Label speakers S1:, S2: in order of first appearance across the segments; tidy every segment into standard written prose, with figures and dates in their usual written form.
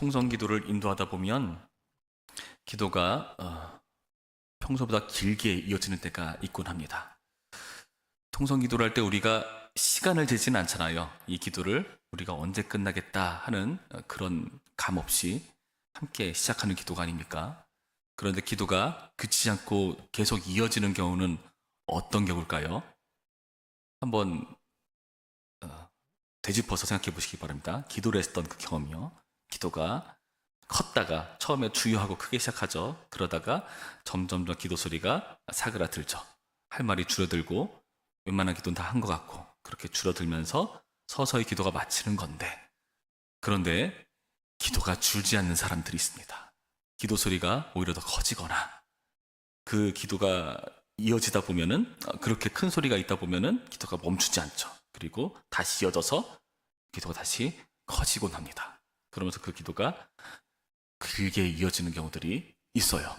S1: 통성 기도를 인도하다 보면 기도가 평소보다 길게 이어지는 때가 있곤 합니다. 통성 기도를 할 때 우리가 시간을 재지는 않잖아요. 이 기도를 우리가 언제 끝나겠다 하는 그런 감 없이 함께 시작하는 기도가 아닙니까? 그런데 기도가 그치지 않고 계속 이어지는 경우는 어떤 경우일까요? 한번 되짚어서 생각해 보시기 바랍니다. 기도를 했던 그 경험이요. 기도가 컸다가 처음에 주요하고 크게 시작하죠. 그러다가 점점 기도 소리가 사그라들죠. 할 말이 줄어들고 웬만한 기도는 다 한 것 같고 그렇게 줄어들면서 서서히 기도가 마치는 건데, 그런데 기도가 줄지 않는 사람들이 있습니다. 기도 소리가 오히려 더 커지거나 그 기도가 이어지다 보면은 그렇게 큰 소리가 있다 보면은 기도가 멈추지 않죠. 그리고 다시 이어져서 기도가 다시 커지곤 합니다. 그러면서 그 기도가 길게 이어지는 경우들이 있어요.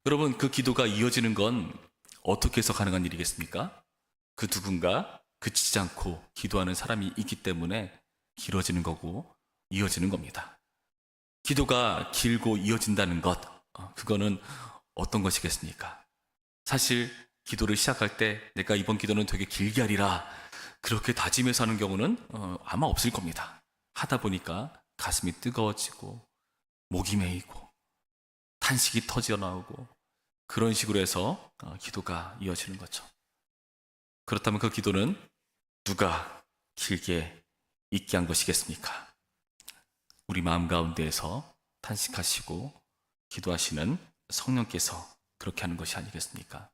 S1: 여러분, 그 기도가 이어지는 건 어떻게 해서 가능한 일이겠습니까? 그 누군가 그치지 않고 기도하는 사람이 있기 때문에 길어지는 거고 이어지는 겁니다. 기도가 길고 이어진다는 것, 그거는 어떤 것이겠습니까? 사실 기도를 시작할 때 내가 이번 기도는 되게 길게 하리라 그렇게 다짐해서 하는 경우는 아마 없을 겁니다. 하다 보니까 가슴이 뜨거워지고 목이 메이고 탄식이 터져 나오고 그런 식으로 해서 기도가 이어지는 거죠. 그렇다면 그 기도는 누가 길게 있게 한 것이겠습니까? 우리 마음 가운데에서 탄식하시고 기도하시는 성령께서 그렇게 하는 것이 아니겠습니까?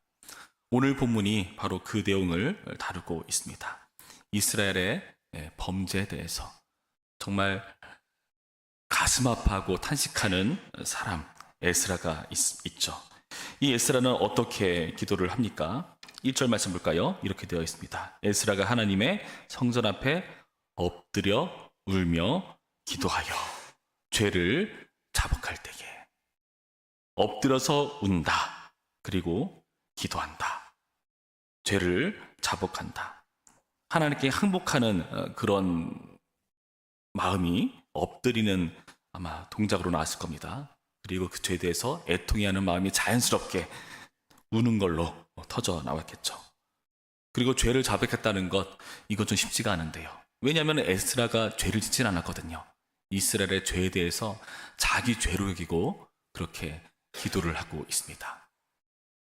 S1: 오늘 본문이 바로 그 내용을 다루고 있습니다. 이스라엘의 범죄에 대해서 정말 가슴 아파하고 탄식하는 사람 에스라가 있죠. 이 에스라는 어떻게 기도를 합니까? 1절 말씀 볼까요? 이렇게 되어 있습니다. 에스라가 하나님의 성전 앞에 엎드려 울며 기도하여 죄를 자복할 때에 엎드려서 운다. 그리고 기도한다. 죄를 자복한다. 하나님께 항복하는 그런 마음이 엎드리는 아마 동작으로 나왔을 겁니다. 그리고 그 죄에 대해서 애통해하는 마음이 자연스럽게 우는 걸로 터져 나왔겠죠. 그리고 죄를 자백했다는 것, 이건 좀 쉽지가 않은데요. 왜냐하면 에스라가 죄를 짓진 않았거든요. 이스라엘의 죄에 대해서 자기 죄로 여기고 그렇게 기도를 하고 있습니다.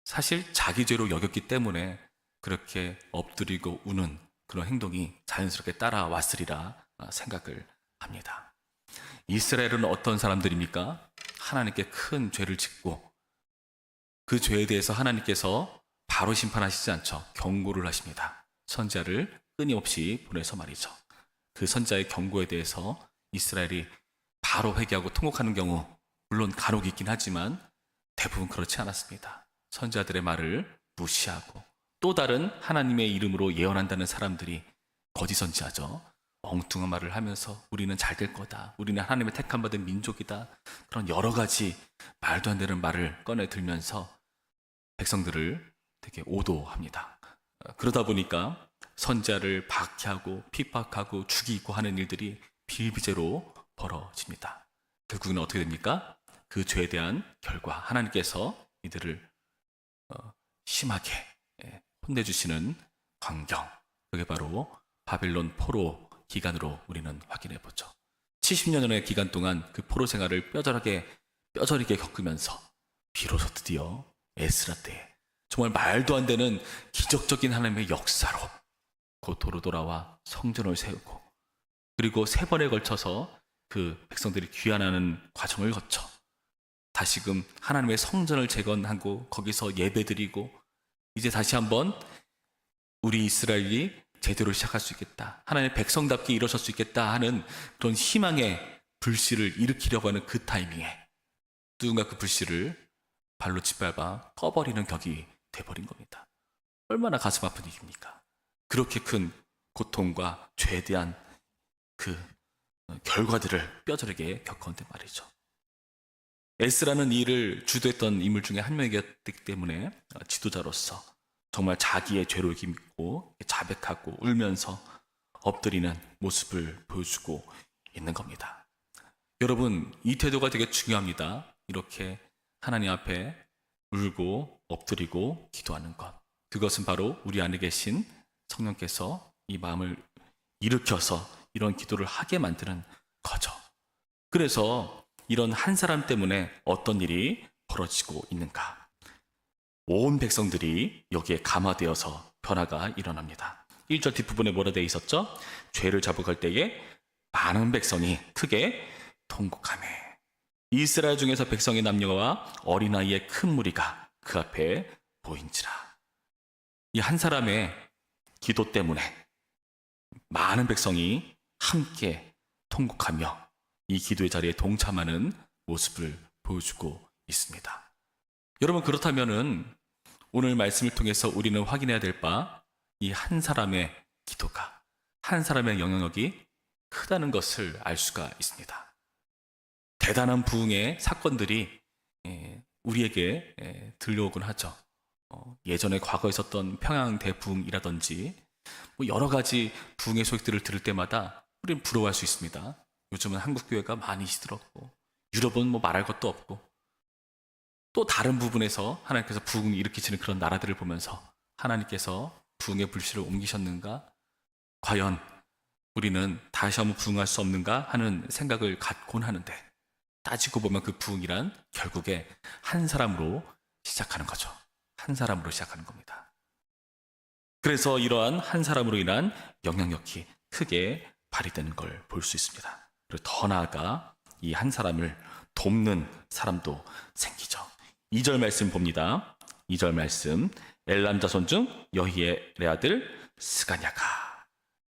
S1: 사실 자기 죄로 여겼기 때문에 그렇게 엎드리고 우는 그런 행동이 자연스럽게 따라왔으리라 생각을 합니다. 이스라엘은 어떤 사람들입니까? 하나님께 큰 죄를 짓고 그 죄에 대해서 하나님께서 바로 심판하시지 않죠. 경고를 하십니다. 선지자를 끊임없이 보내서 말이죠. 그 선지자의 경고에 대해서 이스라엘이 바로 회개하고 통곡하는 경우 물론 간혹 있긴 하지만 대부분 그렇지 않았습니다. 선지자들의 말을 무시하고 또 다른 하나님의 이름으로 예언한다는 사람들이 거짓 선지자죠. 엉뚱한 말을 하면서 우리는 잘 될 거다. 우리는 하나님의 택함 받은 민족이다. 그런 여러 가지 말도 안 되는 말을 꺼내 들면서 백성들을 되게 오도합니다. 그러다 보니까 선지자를 박해하고 핍박하고 죽이고 하는 일들이 비일비재로 벌어집니다. 결국은 어떻게 됩니까? 그 죄에 대한 결과 하나님께서 이들을 심하게 혼내주시는 광경, 그게 바로 바빌론 포로 기간으로 우리는 확인해 보죠. 70년의 기간 동안 그 포로 생활을 뼈저리게 겪으면서 비로소 드디어 에스라 때에 정말 말도 안 되는 기적적인 하나님의 역사로 곧 도로 돌아와 성전을 세우고 그리고 3번에 걸쳐서 그 백성들이 귀환하는 과정을 거쳐 다시금 하나님의 성전을 재건하고 거기서 예배드리고 이제 다시 한번 우리 이스라엘이 제대로 시작할 수 있겠다. 하나님의 백성답게 일어설 수 있겠다 하는 그런 희망의 불씨를 일으키려고 하는 그 타이밍에 누군가 그 불씨를 발로 짓밟아 꺼버리는 격이 돼버린 겁니다. 얼마나 가슴 아픈 일입니까? 그렇게 큰 고통과 죄에 대한 그 결과들을 뼈저리게 겪었는데 말이죠. 에스라는 이 일을 주도했던 인물 중에 한 명이었기 때문에 지도자로서 정말 자기의 죄로 여기고 자백하고 울면서 엎드리는 모습을 보여주고 있는 겁니다. 여러분, 이 태도가 되게 중요합니다. 이렇게 하나님 앞에 울고 엎드리고 기도하는 것. 그것은 바로 우리 안에 계신 성령께서 이 마음을 일으켜서 이런 기도를 하게 만드는 거죠. 그래서 이런 한 사람 때문에 어떤 일이 벌어지고 있는가? 온 백성들이 여기에 감화되어서 변화가 일어납니다. 1절 뒷부분에 뭐라 되어 있었죠? 죄를 자복할 때에 많은 백성이 크게 통곡하며 이스라엘 중에서 백성의 남녀와 어린아이의 큰 무리가 그 앞에 보인지라. 이 한 사람의 기도 때문에 많은 백성이 함께 통곡하며 이 기도의 자리에 동참하는 모습을 보여주고 있습니다. 여러분, 그렇다면은 오늘 말씀을 통해서 우리는 확인해야 될 바, 이 한 사람의 기도가, 한 사람의 영향력이 크다는 것을 알 수가 있습니다. 대단한 부흥의 사건들이 우리에게 들려오곤 하죠. 예전에 과거에 있었던 평양 대부흥이라든지 여러 가지 부흥의 소식들을 들을 때마다 우리는 부러워할 수 있습니다. 요즘은 한국 교회가 많이 시들었고 유럽은 말할 것도 없고 또 다른 부분에서 하나님께서 부흥을 일으키시는 그런 나라들을 보면서 하나님께서 부흥의 불씨를 옮기셨는가? 과연 우리는 다시 한번 부흥할 수 없는가 하는 생각을 갖곤 하는데, 따지고 보면 그 부흥이란 결국에 한 사람으로 시작하는 거죠. 한 사람으로 시작하는 겁니다. 그래서 이러한 한 사람으로 인한 영향력이 크게 발휘되는 걸 볼 수 있습니다. 그리고 더 나아가 이 한 사람을 돕는 사람도 생기죠. 2절 말씀 봅니다. 2절 말씀, 엘람 자손 중 여히엘의 아들 스가냐가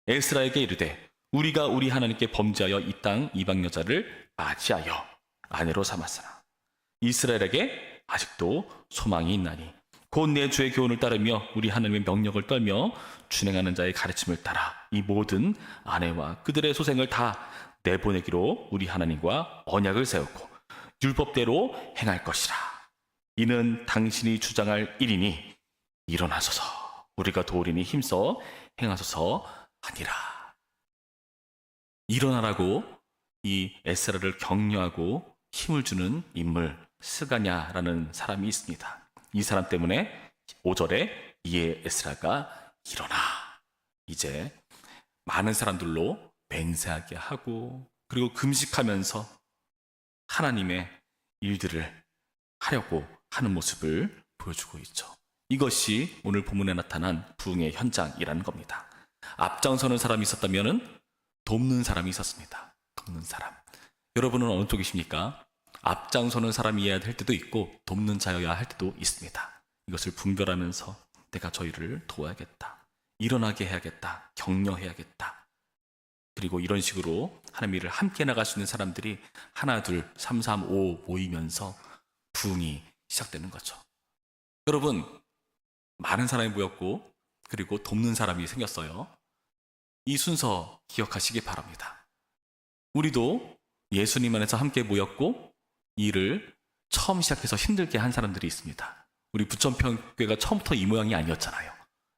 S1: 에스라에게 이르되 우리가 우리 하나님께 범죄하여 이 땅 이방 여자를 맞이하여 아내로 삼았으나 이스라엘에게 아직도 소망이 있나니 곧 내 주의 교훈을 따르며 우리 하나님의 명령을 떨며 준행하는 자의 가르침을 따라 이 모든 아내와 그들의 소생을 다 내보내기로 우리 하나님과 언약을 세웠고 율법대로 행할 것이라. 이는 당신이 주장할 일이니 일어나소서 우리가 도우리니 힘써 행하소서 하니라. 일어나라고 이 에스라를 격려하고 힘을 주는 인물 스가냐라는 사람이 있습니다. 이 사람 때문에 5절에 이에 에스라가 일어나 이제 많은 사람들로 맹세하게 하고 그리고 금식하면서 하나님의 일들을 하려고 하는 모습을 보여주고 있죠. 이것이 오늘 본문에 나타난 부흥의 현장이라는 겁니다. 앞장서는 사람이 있었다면 돕는 사람이 있었습니다. 돕는 사람. 여러분은 어느 쪽이십니까? 앞장서는 사람이어야 할 때도 있고 돕는 자여야 할 때도 있습니다. 이것을 분별하면서 내가 저희를 도와야겠다. 일어나게 해야겠다. 격려해야겠다. 그리고 이런 식으로 하나님의 일을 함께 나갈 수 있는 사람들이 하나, 둘, 3, 3, 5 모이면서 부흥이 시작되는 거죠. 여러분, 많은 사람이 모였고 그리고 돕는 사람이 생겼어요. 이 순서 기억하시기 바랍니다. 우리도 예수님 안에서 함께 모였고 이 일을 처음 시작해서 힘들게 한 사람들이 있습니다. 우리 부천평교회가 처음부터 이 모양이 아니었잖아요.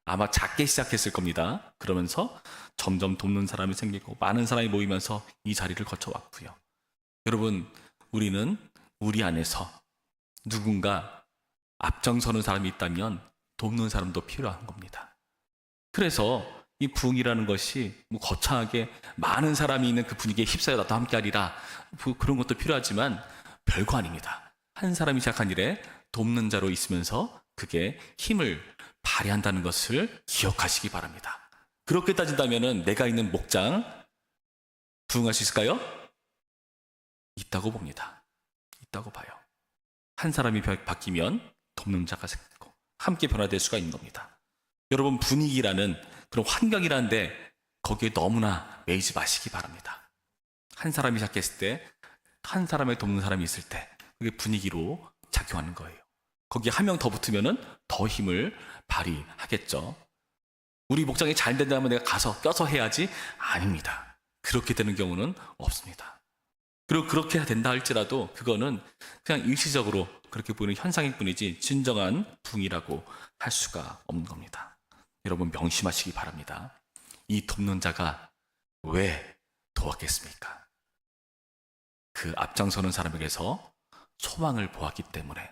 S1: 아마 작게 시작했을 겁니다. 그러면서 점점 돕는 사람이 생기고 많은 사람이 모이면서 이 자리를 거쳐왔고요. 여러분, 우리는 우리 안에서 누군가 앞장서는 사람이 있다면 돕는 사람도 필요한 겁니다. 그래서 이 부흥이라는 것이 거창하게 많은 사람이 있는 그 분위기에 휩싸여 나도 함께하리라 그런 것도 필요하지만 별거 아닙니다. 한 사람이 시작한 일에 돕는 자로 있으면서 그게 힘을 발휘한다는 것을 기억하시기 바랍니다. 그렇게 따진다면 내가 있는 목장 부흥할 수 있을까요? 있다고 봅니다. 있다고 봐요. 한 사람이 바뀌면 돕는 자가 생기고 함께 변화될 수가 있는 겁니다. 여러분, 분위기라는 그런 환경이라는데 거기에 너무나 매이지 마시기 바랍니다. 한 사람이 시작했을 때 한 사람의 돕는 사람이 있을 때 그게 분위기로 작용하는 거예요. 거기에 한 명 더 붙으면 더 힘을 발휘하겠죠. 우리 목장이 잘 된다면 내가 가서 껴서 해야지? 아닙니다. 그렇게 되는 경우는 없습니다. 그리고 그렇게 해야 된다 할지라도 그거는 그냥 일시적으로 그렇게 보이는 현상일 뿐이지 진정한 부흥이라고 할 수가 없는 겁니다. 여러분, 명심하시기 바랍니다. 이 돕는 자가 왜 도왔겠습니까? 그 그 앞장서는 사람에게서 소망을 보았기 때문에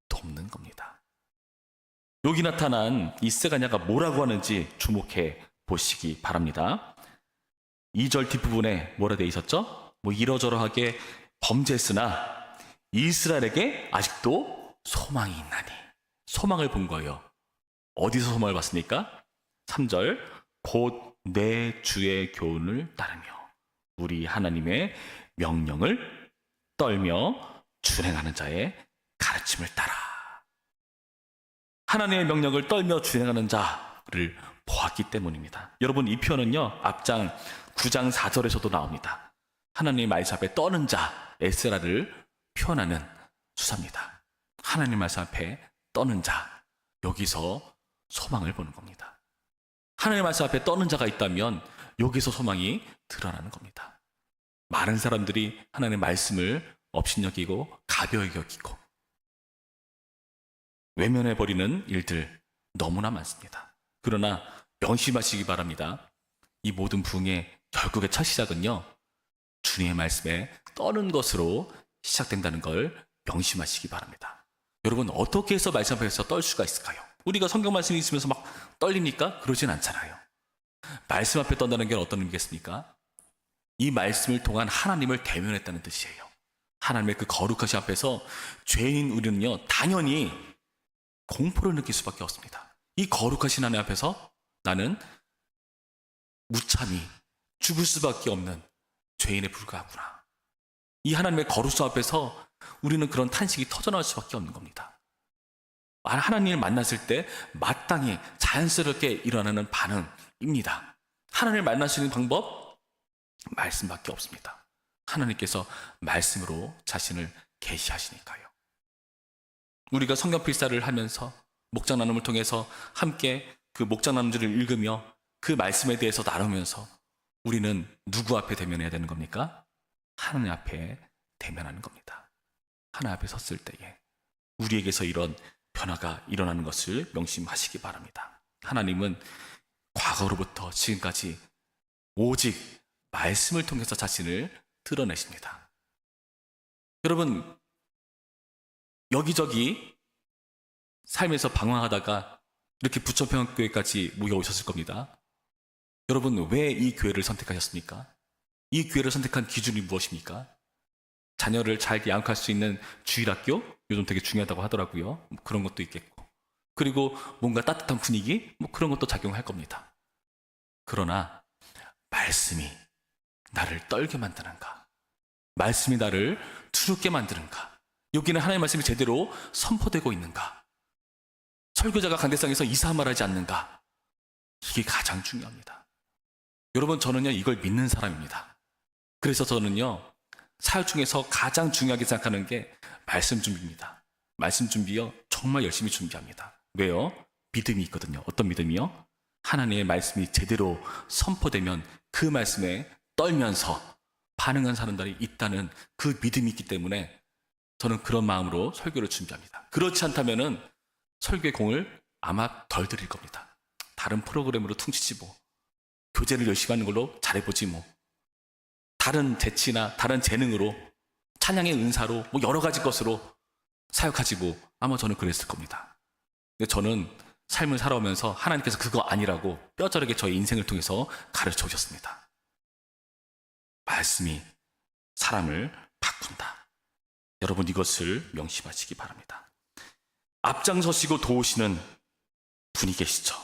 S1: 돕는 겁니다. 여기 나타난 이 스가냐가 뭐라고 하는지 주목해 보시기 바랍니다. 2절 뒷부분에 뭐라 되어 있었죠? 뭐 이러저러하게 범죄했으나 이스라엘에게 아직도 소망이 있나니. 소망을 본 거예요. 어디서 소망을 봤습니까? 3절 곧 내 주의 교훈을 따르며 우리 하나님의 명령을 떨며 준행하는 자의 가르침을 따라. 하나님의 명령을 떨며 준행하는 자를 보았기 때문입니다. 여러분, 이 표현은요, 앞장 9장 4절에서도 나옵니다. 하나님 말씀 앞에 떠는 자 에스라를 표현하는 수사입니다. 하나님 말씀 앞에 떠는 자, 여기서 소망을 보는 겁니다. 하나님 말씀 앞에 떠는 자가 있다면 여기서 소망이 드러나는 겁니다. 많은 사람들이 하나님의 말씀을 업신여기고 가벼이 여기고 외면해버리는 일들 너무나 많습니다. 그러나 명심하시기 바랍니다. 이 모든 부흥의 결국의 첫 시작은요, 주님의 말씀에 떠는 것으로 시작된다는 걸 명심하시기 바랍니다. 여러분, 어떻게 해서 말씀 앞에서 떨 수가 있을까요? 우리가 성경 말씀이 있으면서 막 떨립니까? 그러진 않잖아요. 말씀 앞에 떤다는 게 어떤 의미겠습니까? 이 말씀을 통한 하나님을 대면했다는 뜻이에요. 하나님의 그 거룩하신 앞에서 죄인 우리는요, 당연히 공포를 느낄 수밖에 없습니다. 이 거룩하신 하나님 앞에서 나는 무참히 죽을 수밖에 없는 죄인에 불과하구나. 이 하나님의 거룩성 앞에서 우리는 그런 탄식이 터져나올 수밖에 없는 겁니다. 하나님을 만났을 때 마땅히 자연스럽게 일어나는 반응입니다. 하나님을 만날 수 있는 방법? 말씀밖에 없습니다. 하나님께서 말씀으로 자신을 계시하시니까요. 우리가 성경 필사를 하면서 목장 나눔을 통해서 함께 그 목장 나눔들을 읽으며 그 말씀에 대해서 나누면서 우리는 누구 앞에 대면해야 되는 겁니까? 하나님 앞에 대면하는 겁니다. 하나님 앞에 섰을 때에 우리에게서 이런 변화가 일어나는 것을 명심하시기 바랍니다. 하나님은 과거로부터 지금까지 오직 말씀을 통해서 자신을 드러내십니다. 여러분, 여기저기 삶에서 방황하다가 이렇게 부천평화교회까지 모여오셨을 겁니다. 여러분, 왜 이 교회를 선택하셨습니까? 이 교회를 선택한 기준이 무엇입니까? 자녀를 잘 양육할 수 있는 주일학교? 요즘 되게 중요하다고 하더라고요. 그런 것도 있겠고. 그리고 뭔가 따뜻한 분위기? 그런 것도 작용할 겁니다. 그러나 말씀이 나를 떨게 만드는가? 말씀이 나를 두렵게 만드는가? 여기는 하나님의 말씀이 제대로 선포되고 있는가? 설교자가 강대상에서 이상한 말 하지 않는가? 이게 가장 중요합니다. 여러분, 저는요, 이걸 믿는 사람입니다. 그래서 저는요, 사역 중에서 가장 중요하게 생각하는 게 말씀 준비입니다. 말씀 준비요, 정말 열심히 준비합니다. 왜요? 믿음이 있거든요. 어떤 믿음이요? 하나님의 말씀이 제대로 선포되면 그 말씀에 떨면서 반응한 사람들이 있다는 그 믿음이 있기 때문에 저는 그런 마음으로 설교를 준비합니다. 그렇지 않다면은 설교의 공을 아마 덜 드릴 겁니다. 다른 프로그램으로 퉁치지 뭐. 교재를 열심히 하는 걸로 잘해보지 뭐. 다른 재치나 다른 재능으로, 찬양의 은사로, 여러 가지 것으로 사역하지 뭐. 아마 저는 그랬을 겁니다. 근데 저는 삶을 살아오면서 하나님께서 그거 아니라고 뼈저리게 저의 인생을 통해서 가르쳐 오셨습니다. 말씀이 사람을 바꾼다. 여러분, 이것을 명심하시기 바랍니다. 앞장서시고 도우시는 분이 계시죠.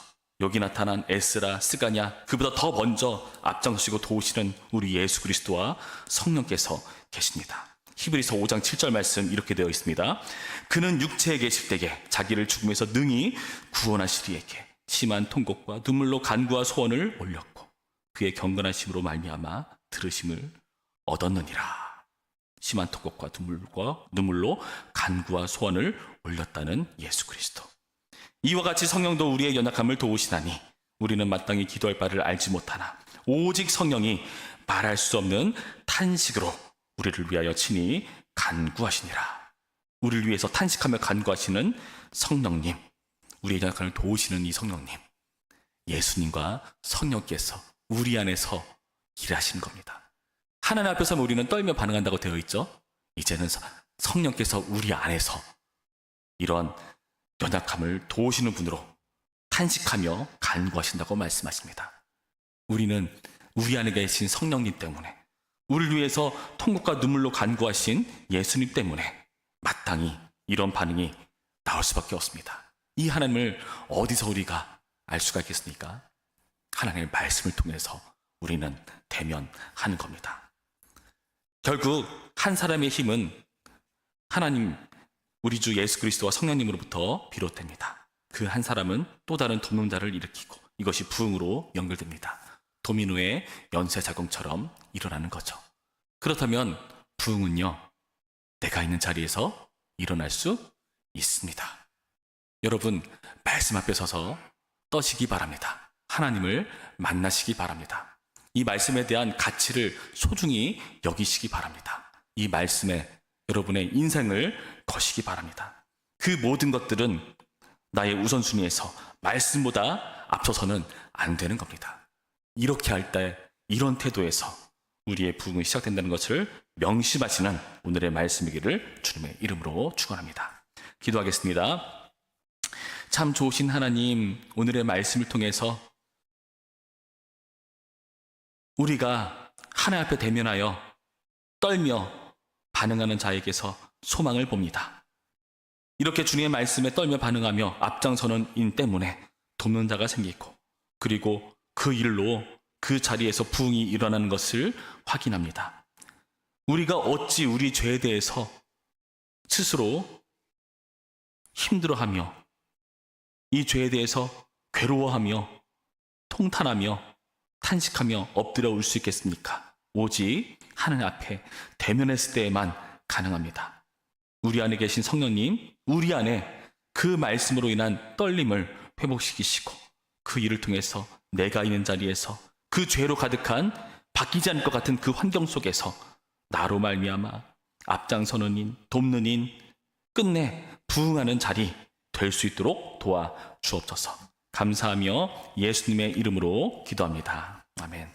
S1: 여기 나타난 에스라, 스가냐, 그보다 더 먼저 앞장서시고 도우시는 우리 예수 그리스도와 성령께서 계십니다. 히브리서 5장 7절 말씀 이렇게 되어 있습니다. 그는 육체에 계실 때에 자기를 죽음에서 능히 구원하시리에게 심한 통곡과 눈물로 간구와 소원을 올렸고 그의 경건하심으로 말미암아 들으심을 얻었느니라. 심한 통곡과 눈물로 간구와 소원을 올렸다는 예수 그리스도. 이와 같이 성령도 우리의 연약함을 도우시나니 우리는 마땅히 기도할 바를 알지 못하나 오직 성령이 말할 수 없는 탄식으로 우리를 위하여 친히 간구하시니라. 우리를 위해서 탄식하며 간구하시는 성령님, 우리의 연약함을 도우시는 이 성령님, 예수님과 성령께서 우리 안에서 일하시는 겁니다. 하나님 앞에서 우리는 떨며 반응한다고 되어 있죠. 이제는 성령께서 우리 안에서 이런 연약함을 도우시는 분으로 탄식하며 간구하신다고 말씀하십니다. 우리는 우리 안에 계신 성령님 때문에, 우리를 위해서 통곡과 눈물로 간구하신 예수님 때문에 마땅히 이런 반응이 나올 수밖에 없습니다. 이 하나님을 어디서 우리가 알 수가 있겠습니까? 하나님의 말씀을 통해서 우리는 대면하는 겁니다. 결국 한 사람의 힘은 하나님, 우리 주 예수 그리스도와 성령님으로부터 비롯됩니다. 그 한 사람은 또 다른 돕는 자를 일으키고 이것이 부흥으로 연결됩니다. 도미노의 연쇄작용처럼 일어나는 거죠. 그렇다면 부흥은요, 내가 있는 자리에서 일어날 수 있습니다. 여러분, 말씀 앞에 서서 떠시기 바랍니다. 하나님을 만나시기 바랍니다. 이 말씀에 대한 가치를 소중히 여기시기 바랍니다. 이 말씀에 여러분의 인생을 거시기 바랍니다. 그 모든 것들은 나의 우선순위에서 말씀보다 앞서서는 안 되는 겁니다. 이렇게 할 때 이런 태도에서 우리의 부흥이 시작된다는 것을 명심하시는 오늘의 말씀이기를 주님의 이름으로 축원합니다. 기도하겠습니다. 참 좋으신 하나님, 오늘의 말씀을 통해서 우리가 하나님 앞에 대면하여 떨며 반응하는 자에게서 소망을 봅니다. 이렇게 주님의 말씀에 떨며 반응하며 앞장서는 인 때문에 돕는 자가 생기고, 그리고 그 일로 그 자리에서 부흥이 일어나는 것을 확인합니다. 우리가 어찌 우리 죄에 대해서 스스로 힘들어하며 이 죄에 대해서 괴로워하며 통탄하며 탄식하며 엎드려 올 수 있겠습니까? 오직 하나님 앞에 대면했을 때에만 가능합니다. 우리 안에 계신 성령님, 우리 안에 그 말씀으로 인한 떨림을 회복시키시고 그 일을 통해서 내가 있는 자리에서 그 죄로 가득한 바뀌지 않을 것 같은 그 환경 속에서 나로 말미암아 앞장서는 인, 돕는 인, 끝내 부흥하는 자리 될 수 있도록 도와 주옵소서. 감사하며 예수님의 이름으로 기도합니다. 아멘.